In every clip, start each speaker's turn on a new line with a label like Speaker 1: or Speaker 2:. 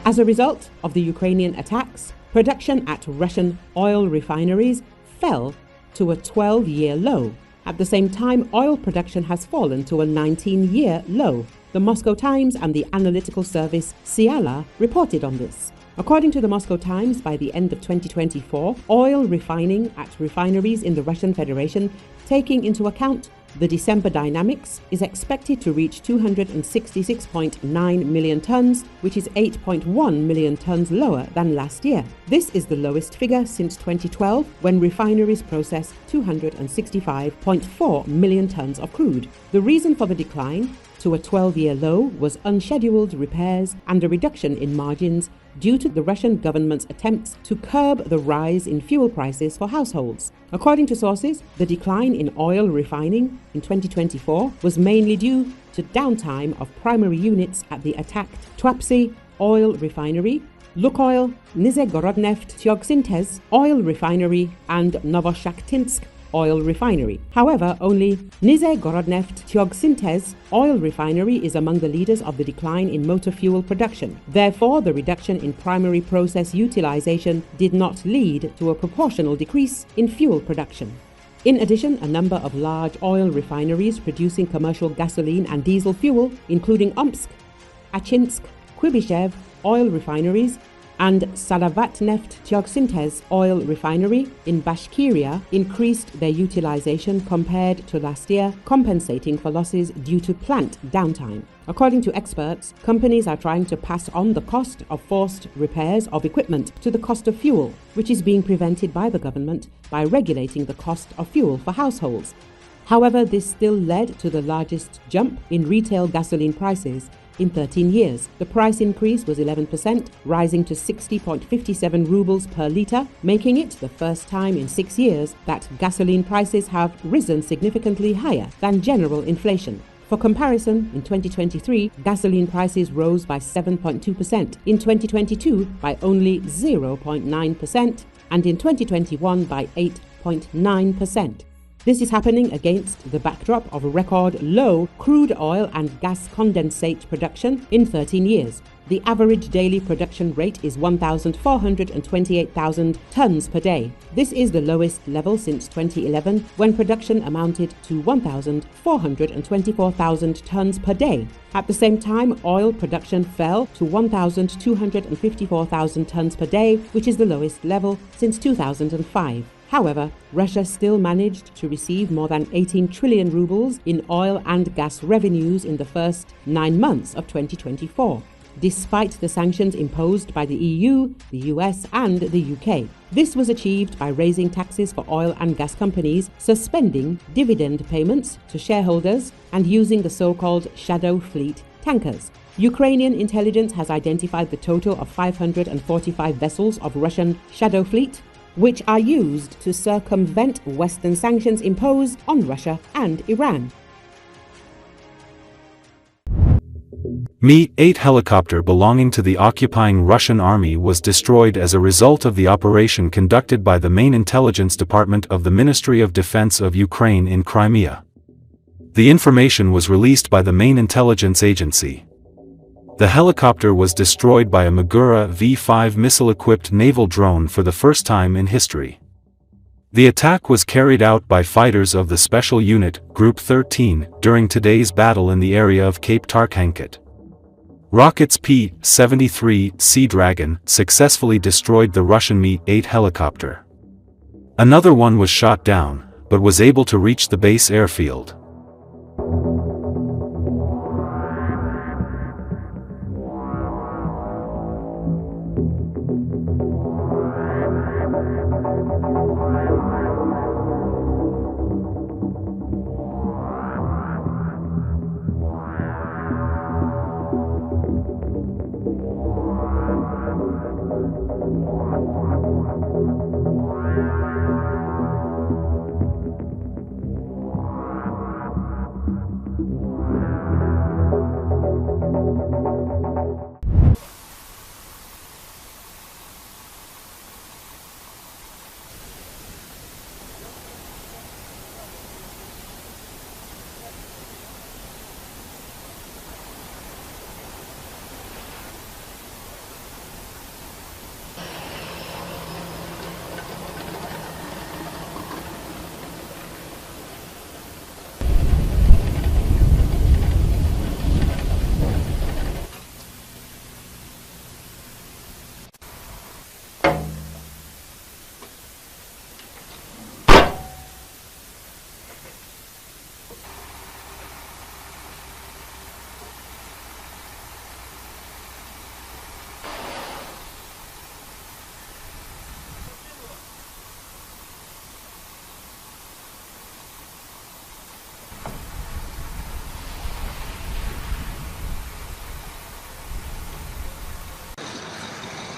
Speaker 1: As a result of the Ukrainian attacks, production at Russian oil refineries fell to a 12-year low. At the same time, oil production has fallen to a 19-year low. The Moscow Times and the analytical service Siala reported on this. According to the Moscow Times, by the end of 2024, oil refining at refineries in the Russian Federation, taking into account the December dynamics, is expected to reach 266.9 million tons, which is 8.1 million tons lower than last year. This is the lowest figure since 2012, when refineries processed 265.4 million tons of crude. The reason for the decline to a 12-year low was unscheduled repairs and a reduction in margins due to the Russian government's attempts to curb the rise in fuel prices for households. According to sources, the decline in oil refining in 2024 was mainly due to downtime of primary units at the attacked Tuapse oil refinery, Lukoil-Nizhegorodnefteorgsintez oil refinery, and Novoshakhtinsk oil refinery. However, only Nizhegorodnefteorgsintez oil refinery is among the leaders of the decline in motor fuel production. Therefore, the reduction in primary process utilization did not lead to a proportional decrease in fuel production. In addition, a number of large oil refineries producing commercial gasoline and diesel fuel, including Omsk, Achinsk, Kuibyshev oil refineries, and Salavatnefteorgsintez oil refinery in Bashkiria increased their utilization compared to last year, compensating for losses due to plant downtime. According to experts, companies are trying to pass on the cost of forced repairs of equipment to the cost of fuel, which is being prevented by the government by regulating the cost of fuel for households. However, this still led to the largest jump in retail gasoline prices in 13 years. The price increase was 11%, rising to 60.57 rubles per litre, making it the first time in 6 years that gasoline prices have risen significantly higher than general inflation. For comparison, in 2023, gasoline prices rose by 7.2%, in 2022 by only 0.9%, and in 2021 by 8.9%. This is happening against the backdrop of a record low crude oil and gas condensate production in 13 years. The average daily production rate is 1,428,000 tons per day. This is the lowest level since 2011, when production amounted to 1,424,000 tons per day. At the same time, oil production fell to 1,254,000 tons per day, which is the lowest level since 2005. However, Russia still managed to receive more than 18 trillion rubles in oil and gas revenues in the first 9 months of 2024, despite the sanctions imposed by the EU, the US, and the UK. This was achieved by raising taxes for oil and gas companies, suspending dividend payments to shareholders, and using the so-called shadow fleet tankers. Ukrainian intelligence has identified the total of 545 vessels of Russian shadow fleet, which are used to circumvent Western sanctions imposed on Russia and Iran.
Speaker 2: Mi-8 helicopter belonging to the occupying Russian army was destroyed as a result of the operation conducted by the main intelligence department of the Ministry of Defense of Ukraine in Crimea. The information was released by the main intelligence agency. The helicopter was destroyed by a Magura V-5 missile-equipped naval drone for the first time in history. The attack was carried out by fighters of the Special Unit, Group 13, during today's battle in the area of Cape Tarkhanket. Rockets P-73 Sea Dragon successfully destroyed the Russian Mi-8 helicopter. Another one was shot down, but was able to reach the base airfield.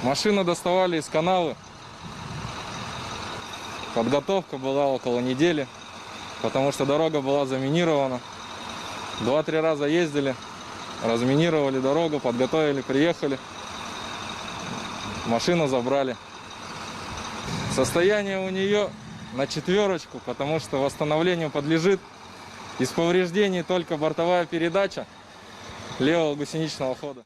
Speaker 3: Машину доставали из канавы. Подготовка была около недели, потому что дорога была заминирована. 2-3 раза ездили, разминировали дорогу, подготовили, приехали. Машину забрали. Состояние у нее на 4, потому что восстановлению подлежит. Из повреждений только бортовая передача левого гусеничного хода.